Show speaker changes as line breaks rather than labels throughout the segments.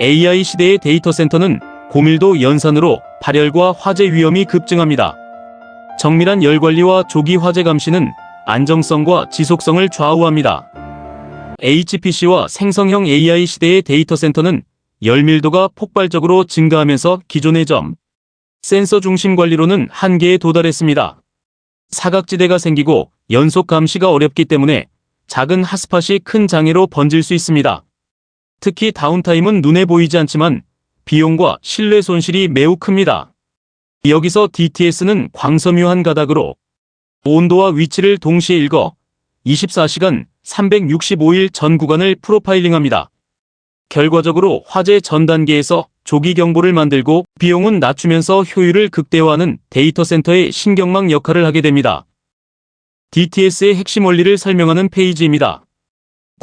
AI 시대의 데이터 센터는 고밀도 연산으로 발열과 화재 위험이 급증합니다. 정밀한 열 관리와 조기 화재 감시는 안정성과 지속성을 좌우합니다. HPC와 생성형 AI 시대의 데이터 센터는 열 밀도가 폭발적으로 증가하면서 기존의 센서 중심 관리로는 한계에 도달했습니다. 사각지대가 생기고 연속 감시가 어렵기 때문에 작은 핫스팟이 큰 장애로 번질 수 있습니다. 특히 다운타임은 눈에 보이지 않지만 비용과 신뢰 손실이 매우 큽니다. 여기서 DTS는 광섬유한 가닥으로 온도와 위치를 동시에 읽어 24시간 365일 전 구간을 프로파일링합니다. 결과적으로 화재 전 단계에서 조기 경보를 만들고 비용은 낮추면서 효율을 극대화하는 데이터 센터의 신경망 역할을 하게 됩니다. DTS의 핵심 원리를 설명하는 페이지입니다.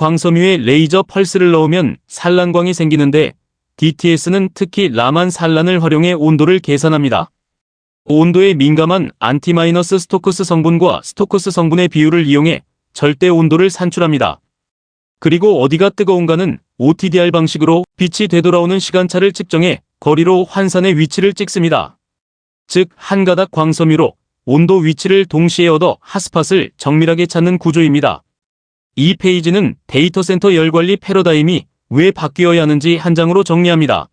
광섬유에 레이저 펄스를 넣으면 산란광이 생기는데 DTS는 특히 라만 산란을 활용해 온도를 계산합니다. 온도에 민감한 안티마이너스 스토크스 성분과 스토크스 성분의 비율을 이용해 절대 온도를 산출합니다. 그리고 어디가 뜨거운가는 OTDR 방식으로 빛이 되돌아오는 시간차를 측정해 거리로 환산의 위치를 찍습니다. 즉, 한 가닥 광섬유로 온도 위치를 동시에 얻어 핫스팟을 정밀하게 찾는 구조입니다. 이 페이지는 데이터 센터 열관리 패러다임이 왜 바뀌어야 하는지 한 장으로 정리합니다.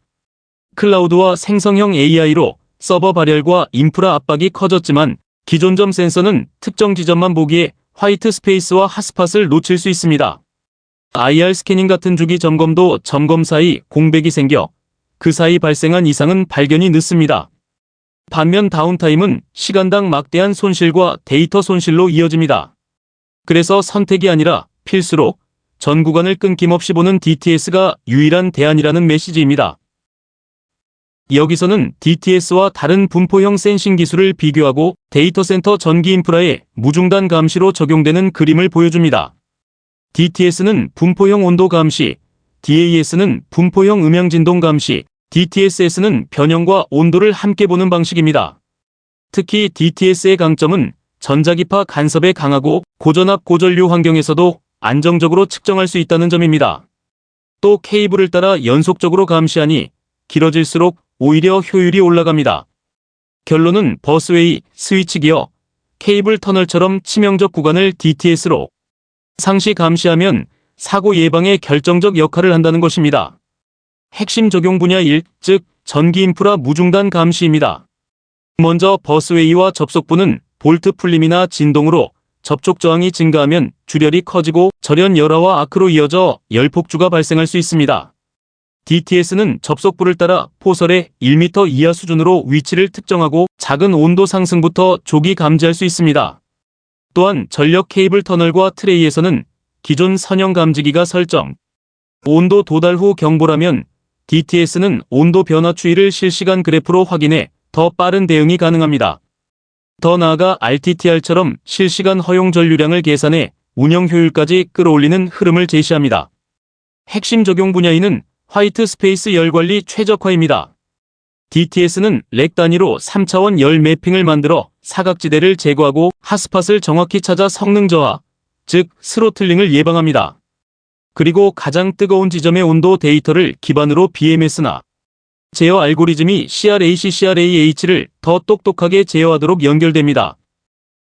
클라우드와 생성형 AI로 서버 발열과 인프라 압박이 커졌지만 기존 센서는 특정 지점만 보기에 화이트 스페이스와 핫스팟을 놓칠 수 있습니다. IR 스캐닝 같은 주기 점검도 점검 사이 공백이 생겨 그 사이 발생한 이상은 발견이 늦습니다. 반면 다운타임은 시간당 막대한 손실과 데이터 손실로 이어집니다. 그래서 선택이 아니라 필수로 전 구간을 끊김없이 보는 DTS가 유일한 대안이라는 메시지입니다. 여기서는 DTS와 다른 분포형 센싱 기술을 비교하고 데이터 센터 전기 인프라에 무중단 감시로 적용되는 그림을 보여줍니다. DTS는 분포형 온도 감시, DAS는 분포형 음향 진동 감시, DTSS는 변형과 온도를 함께 보는 방식입니다. 특히 DTS의 강점은 전자기파 간섭에 강하고 고전압 고전류 환경에서도 안정적으로 측정할 수 있다는 점입니다. 또 케이블을 따라 연속적으로 감시하니 길어질수록 오히려 효율이 올라갑니다. 결론은 버스웨이, 스위치기어, 케이블 터널처럼 치명적 구간을 DTS로 상시 감시하면 사고 예방에 결정적 역할을 한다는 것입니다. 핵심 적용 분야 1, 즉 전기 인프라 무중단 감시입니다. 먼저 버스웨이와 접속부는 볼트 풀림이나 진동으로 접촉 저항이 증가하면 출혈이 커지고 절연 열화와 아크로 이어져 열폭주가 발생할 수 있습니다. DTS는 접속부를 따라 포설의 1m 이하 수준으로 위치를 특정하고 작은 온도 상승부터 조기 감지할 수 있습니다. 또한 전력 케이블 터널과 트레이에서는 기존 선형 감지기가 설정, 온도 도달 후 경보라면 DTS는 온도 변화 추이를 실시간 그래프로 확인해 더 빠른 대응이 가능합니다. 더 나아가 RTTR처럼 실시간 허용 전류량을 계산해 운영 효율까지 끌어올리는 흐름을 제시합니다. 핵심 적용 분야에는 화이트 스페이스 열 관리 최적화입니다. DTS는 렉 단위로 3차원 열 매핑을 만들어 사각지대를 제거하고 핫스팟을 정확히 찾아 성능 저하, 즉 스로틀링을 예방합니다. 그리고 가장 뜨거운 지점의 온도 데이터를 기반으로 BMS나 제어 알고리즘이 CRAC-CRAH를 더 똑똑하게 제어하도록 연결됩니다.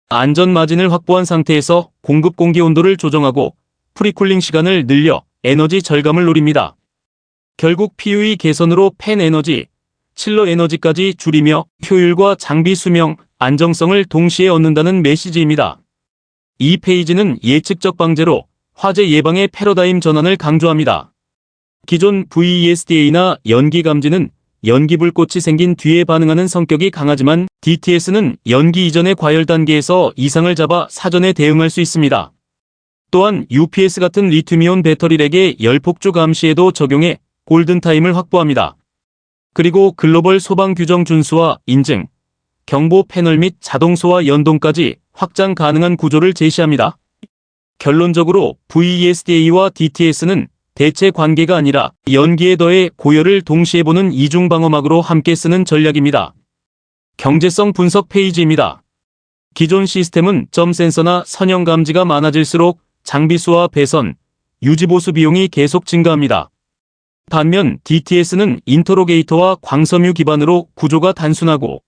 안전 마진을 확보한 상태에서 공급 공기 온도를 조정하고 프리쿨링 시간을 늘려 에너지 절감을 노립니다. 결국 PUE 개선으로 팬 에너지, 칠러 에너지까지 줄이며 효율과 장비 수명, 안정성을 동시에 얻는다는 메시지입니다. 이 페이지는 예측적 방제로 화재 예방의 패러다임 전환을 강조합니다. 기존 VESDA나 연기 감지는 연기 불꽃이 생긴 뒤에 반응하는 성격이 강하지만 DTS는 연기 이전의 과열 단계에서 이상을 잡아 사전에 대응할 수 있습니다. 또한 UPS 같은 리튬이온 배터리렉의 열폭주 감시에도 적용해 골든타임을 확보합니다. 그리고 글로벌 소방 규정 준수와 인증, 경보 패널 및 자동 소화 연동까지 확장 가능한 구조를 제시합니다. 결론적으로 VESDA와 DTS는 대체 관계가 아니라 연기에 더해 고열을 동시에 보는 이중 방어막으로 함께 쓰는 전략입니다. 경제성 분석 페이지입니다. 기존 시스템은 점 센서나 선형 감지가 많아질수록 장비 수와 배선, 유지 보수 비용이 계속 증가합니다. 반면 DTS는 인터로게이터와 광섬유 기반으로 구조가 단순하고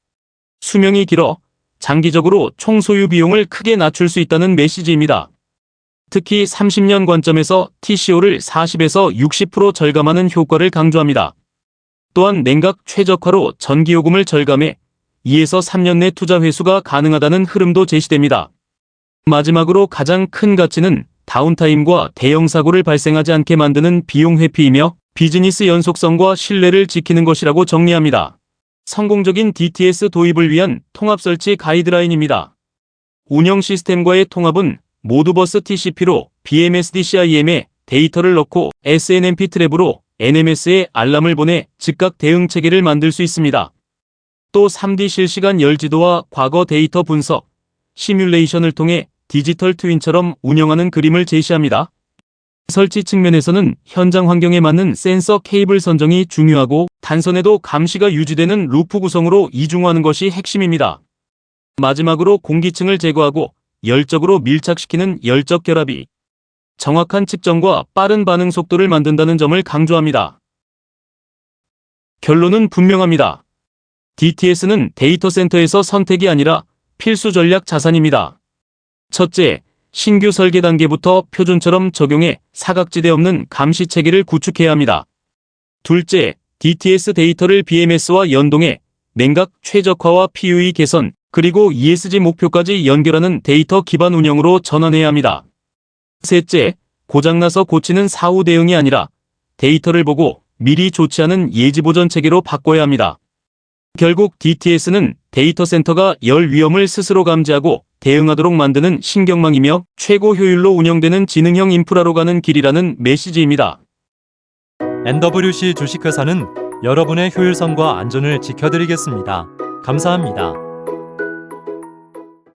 수명이 길어 장기적으로 총 소유 비용을 크게 낮출 수 있다는 메시지입니다. 특히 30년 관점에서 TCO를 40에서 60% 절감하는 효과를 강조합니다. 또한 냉각 최적화로 전기요금을 절감해 2에서 3년 내 투자 회수가 가능하다는 흐름도 제시됩니다. 마지막으로 가장 큰 가치는 다운타임과 대형 사고를 발생하지 않게 만드는 비용 회피이며 비즈니스 연속성과 신뢰를 지키는 것이라고 정리합니다. 성공적인 DTS 도입을 위한 통합 설치 가이드라인입니다. 운영 시스템과의 통합은 모드버스 TCP로 BMSD CIM에 데이터를 넣고 SNMP 트랩으로 NMS에 알람을 보내 즉각 대응 체계를 만들 수 있습니다. 또 3D 실시간 열지도와 과거 데이터 분석, 시뮬레이션을 통해 디지털 트윈처럼 운영하는 그림을 제시합니다. 설치 측면에서는 현장 환경에 맞는 센서 케이블 선정이 중요하고 단선에도 감시가 유지되는 루프 구성으로 이중화하는 것이 핵심입니다. 마지막으로 공기층을 제거하고 열적으로 밀착시키는 열적 결합이 정확한 측정과 빠른 반응 속도를 만든다는 점을 강조합니다. 결론은 분명합니다. DTS는 데이터 센터에서 선택이 아니라 필수 전략 자산입니다. 첫째, 신규 설계 단계부터 표준처럼 적용해 사각지대 없는 감시 체계를 구축해야 합니다. 둘째, DTS 데이터를 BMS와 연동해 냉각 최적화와 PUE 개선, 그리고 ESG 목표까지 연결하는 데이터 기반 운영으로 전환해야 합니다. 셋째, 고장나서 고치는 사후 대응이 아니라 데이터를 보고 미리 조치하는 예지보전 체계로 바꿔야 합니다. 결국 DTS는 데이터 센터가 열 위험을 스스로 감지하고 대응하도록 만드는 신경망이며 최고 효율로 운영되는 지능형 인프라로 가는 길이라는 메시지입니다.
NWC 주식회사는 여러분의 효율성과 안전을 지켜드리겠습니다. 감사합니다.